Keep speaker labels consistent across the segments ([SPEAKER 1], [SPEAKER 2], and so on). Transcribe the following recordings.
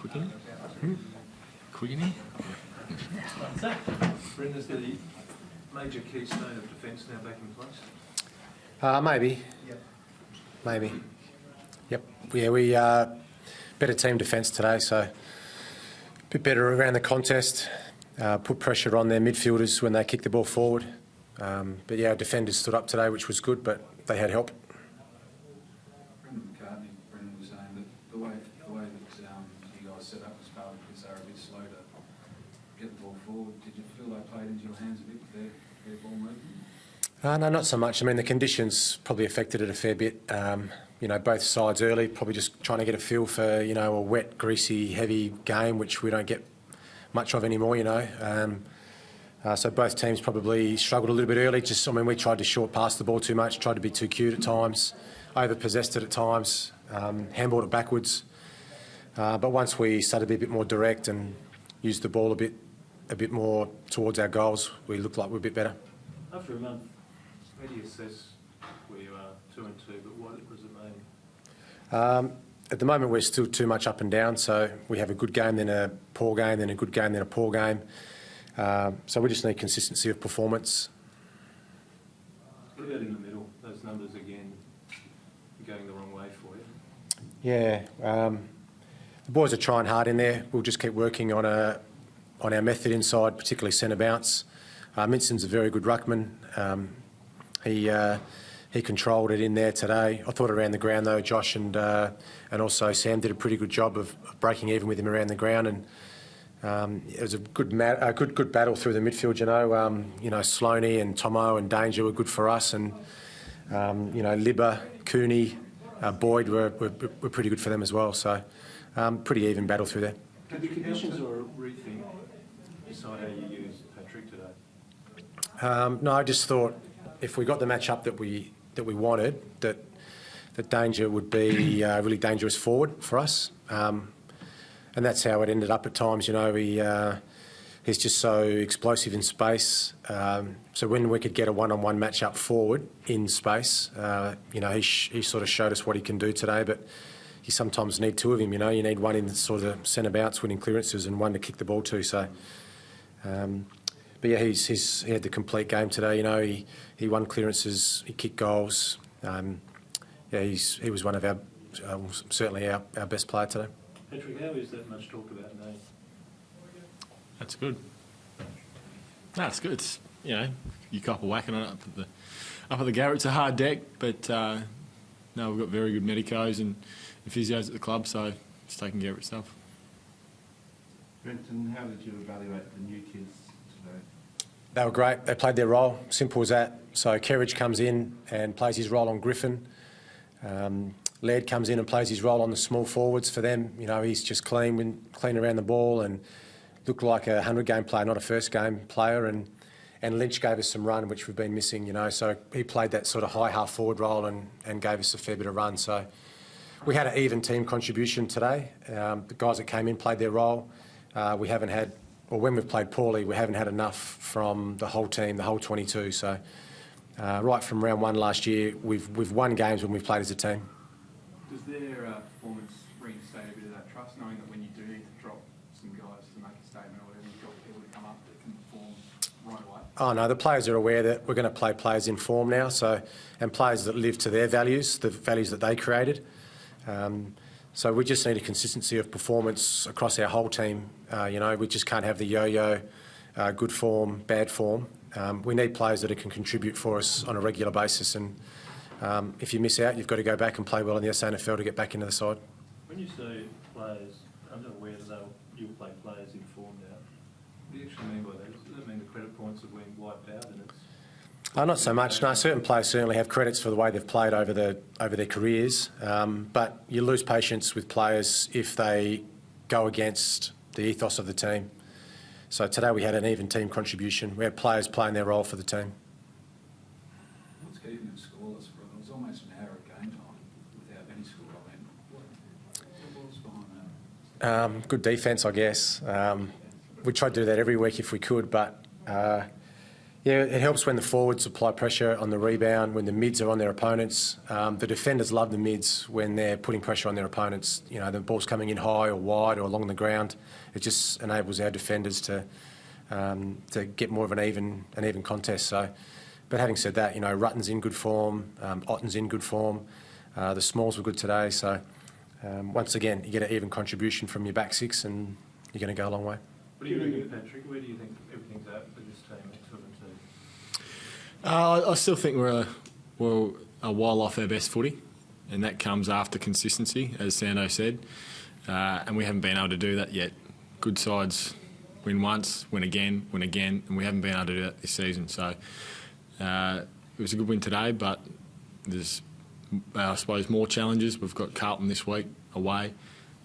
[SPEAKER 1] Quickening? Quickening?
[SPEAKER 2] Brenton, is the major keystone of defence now back in place?
[SPEAKER 3] Maybe.
[SPEAKER 2] Yep.
[SPEAKER 3] Maybe. Yep. Yeah, we better team defence today, so a bit better around the contest. Put pressure on their midfielders when they kick the ball forward. But yeah, our defenders stood up today, which was good, but they had help.
[SPEAKER 4] Brenton was saying that the way that you guys set up was partly because they were a bit slow to get the ball forward. Did you feel they played into your hands a bit with their ball movement?
[SPEAKER 3] No, not so much. I mean, the conditions probably affected it a fair bit. You know, both sides early, probably just trying to get a feel for, you know, a wet, greasy, heavy game, which we don't get much of anymore, you know. So both teams probably struggled a little bit early. I mean, we tried to short pass the ball too much, tried to be too cute at times, over-possessed it at times, handballed it backwards. But once we started to be a bit more direct and used the ball a bit more towards our goals, we looked like we were a bit better.
[SPEAKER 2] After a month, how do you assess where you are 2-2, but what does it mean?
[SPEAKER 3] At the moment, we're still too much up and down, so we have a good game, then a poor game, then a good game, then a poor game. So we just need consistency of performance.
[SPEAKER 2] What about in the middle? Those numbers again going the wrong way for you?
[SPEAKER 3] Yeah, the boys are trying hard in there. We'll just keep working on our method inside, particularly centre bounce. Minson's a very good ruckman. He controlled it in there today. I thought around the ground though, Josh and also Sam did a pretty good job of breaking even with him around the ground, and it was a good battle through the midfield. You know, Sloaney and Tomo and Danger were good for us, and you know, Libba, Cooney, Boyd were pretty good for them as well. So pretty even battle through there.
[SPEAKER 2] Did the conditions or rethink decide how you use Patrick today?
[SPEAKER 3] No, I just thought if we got the match up that we wanted, that Danger would be really dangerous forward for us, and that's how it ended up at times. You know, he's just so explosive in space. So when we could get a one-on-one match up forward in space, you know, he sort of showed us what he can do today. But you sometimes need two of him. You know, you need one in the sort of centre bounce winning clearances and one to kick the ball to. So. But yeah, he had the complete game today. You know, he won clearances, he kicked goals. Yeah, he was one of our certainly our best player today.
[SPEAKER 2] Patrick, how is that much talk about now?
[SPEAKER 1] That's good. No, it's good. It's, you know, you couple whacking on it up at the Garrett. It's a hard deck, but no, we've got very good medicos and physios at the club, so it's taking care of itself.
[SPEAKER 4] Brenton, how did you evaluate the new kids today?
[SPEAKER 3] They were great. They played their role. Simple as that. So Kerridge comes in and plays his role on Griffin. Laird comes in and plays his role on the small forwards for them. You know, he's just clean around the ball and looked like a 100-game player, not a first-game player. And Lynch gave us some run, which we've been missing, you know. So he played that sort of high half-forward role and gave us a fair bit of run. So we had an even team contribution today. The guys that came in played their role. We haven't had, or when we've played poorly, we haven't had enough from the whole team, the whole 22. So right from round one last year, we've won games when we've played as a team.
[SPEAKER 5] Does their performance reinstate a bit of that trust, knowing that when you do need to drop some guys to make a statement or whatever, you've got people to come up that can perform right away?
[SPEAKER 3] Oh no, the players are aware that we're going to play players in form now, and players that live to their values, the values that they created. So we just need a consistency of performance across our whole team. You know, we just can't have the yo-yo, good form, bad form. We need players that can contribute for us on a regular basis, and if you miss out, you've got to go back and play well in the SANFL to get back into the side.
[SPEAKER 2] When you say players, I'm not aware that you'll play players in form now. What do you actually mean by that? Does that mean the credit points have been wiped out and it's...
[SPEAKER 3] Not so much. No, certain players certainly have credits for the way they've played over their careers, but you lose patience with players if they go against the ethos of the team. So today we had an even team contribution. We had players playing their role for the team.
[SPEAKER 4] What's keeping them scoreless for them? It was almost an hour of game time without any score. I mean, what was behind that?
[SPEAKER 3] Good defence, I guess. We tried to do that every week if we could, but Yeah, it helps when the forwards apply pressure on the rebound, when the mids are on their opponents. The defenders love the mids when they're putting pressure on their opponents. You know, the ball's coming in high or wide or along the ground. It just enables our defenders to get more of an even contest. So, but having said that, you know, Rutten's in good form, Otten's in good form. The Smalls were good today. So once again, you get an even contribution from your back six, and you're going to go a long way.
[SPEAKER 2] What do you think, Patrick? Where do you think everything's at with this team next week?
[SPEAKER 1] I still think we're a while off our best footy, and that comes after consistency, as Sando said, and we haven't been able to do that yet. Good sides win once, win again, and we haven't been able to do that this season. So it was a good win today, but there's, I suppose, more challenges. We've got Carlton this week away,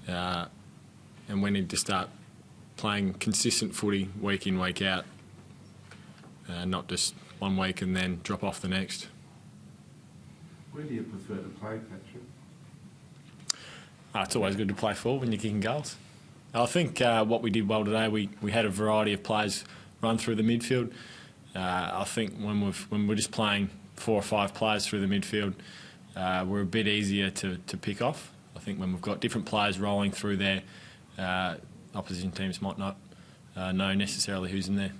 [SPEAKER 1] and we need to start playing consistent footy week in, week out, not just 1 week and then drop off the next.
[SPEAKER 6] Where do you prefer to play, Patrick?
[SPEAKER 1] It's always good to play forward when you're kicking goals. I think what we did well today, we had a variety of players run through the midfield. I think when we're just playing 4 or 5 players through the midfield, we're a bit easier to pick off. I think when we've got different players rolling through there, opposition teams might not know necessarily who's in there.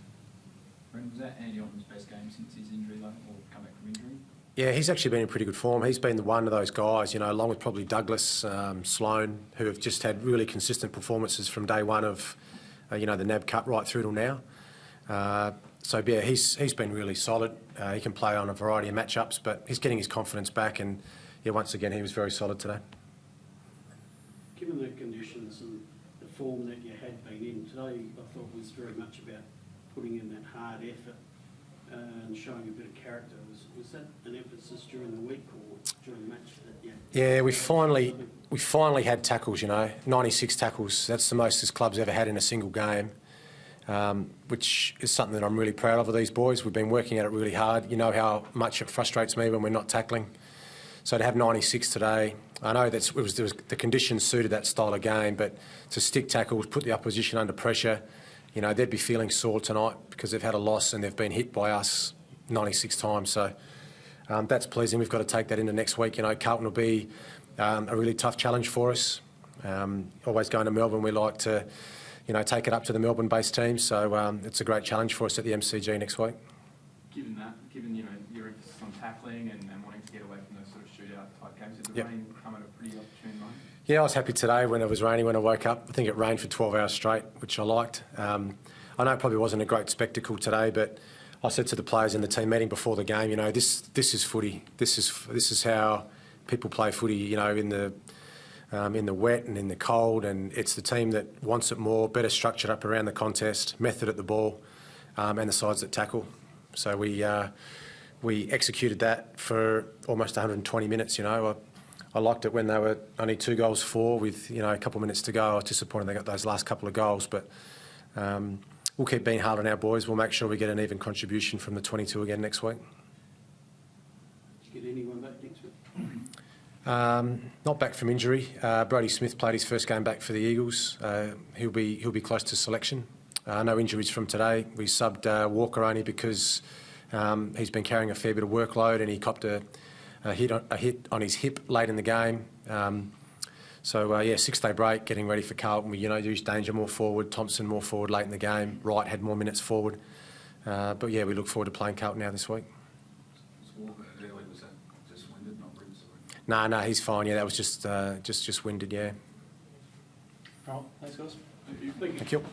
[SPEAKER 7] Brenton, was that Andy Otten's best game since his injury, or come back from injury?
[SPEAKER 3] Yeah, he's actually been in pretty good form. He's been one of those guys, you know, along with probably Douglas, Sloan, who have just had really consistent performances from day one of, you know, the NAB Cup right through till now. So yeah, he's been really solid. He can play on a variety of matchups, but he's getting his confidence back, and yeah, once again, he was very solid today.
[SPEAKER 8] Given the conditions and the form that you had been in today, I thought was very much about putting in that hard effort and showing a bit of character. Was that an emphasis during the week or during the match?
[SPEAKER 3] Yeah, we finally had tackles, you know, 96 tackles. That's the most this club's ever had in a single game, which is something that I'm really proud of these boys. We've been working at it really hard. You know how much it frustrates me when we're not tackling. So to have 96 today, I know the conditions suited that style of game, but to stick tackles, put the opposition under pressure, you know, they'd be feeling sore tonight because they've had a loss and they've been hit by us 96 times. So that's pleasing. We've got to take that into next week. You know, Carlton will be a really tough challenge for us. Always going to Melbourne, we like to, you know, take it up to the Melbourne-based teams. So it's a great challenge for us at the MCG next week.
[SPEAKER 5] Given you know your emphasis on tackling and wanting to get away from those sort of shootout type games, did the
[SPEAKER 3] Yep.
[SPEAKER 5] rain come at a pretty opportune moment?
[SPEAKER 3] Yeah, I was happy today when it was raining when I woke up. I think it rained for 12 hours straight, which I liked. I know it probably wasn't a great spectacle today, but I said to the players in the team meeting before the game, you know, this is footy. This is how people play footy, you know, in the wet and in the cold, and it's the team that wants it more, better structured up around the contest, method at the ball, and the sides that tackle. So we executed that for almost 120 minutes, you know. I liked it when they were only 2 goals for with, you know, a couple of minutes to go. I was disappointed they got those last couple of goals, but we'll keep being hard on our boys. We'll make sure we get an even contribution from the 22 again next week.
[SPEAKER 8] Did you get anyone back next week?
[SPEAKER 3] Not back from injury. Brodie Smith played his first game back for the Eagles. He'll be close to selection. No injuries from today. We subbed Walker only because he's been carrying a fair bit of workload and he copped a hit on his hip late in the game. So yeah, 6-day break, getting ready for Carlton. We, you know, used Danger more forward, Thompson more forward late in the game. Wright had more minutes forward. But yeah, we look forward to playing Carlton now this week.
[SPEAKER 4] Walker early, was that just winded, not ribs?
[SPEAKER 3] No, he's fine. Yeah, that was just winded. Yeah.
[SPEAKER 8] All right, thanks guys.
[SPEAKER 3] Thank you.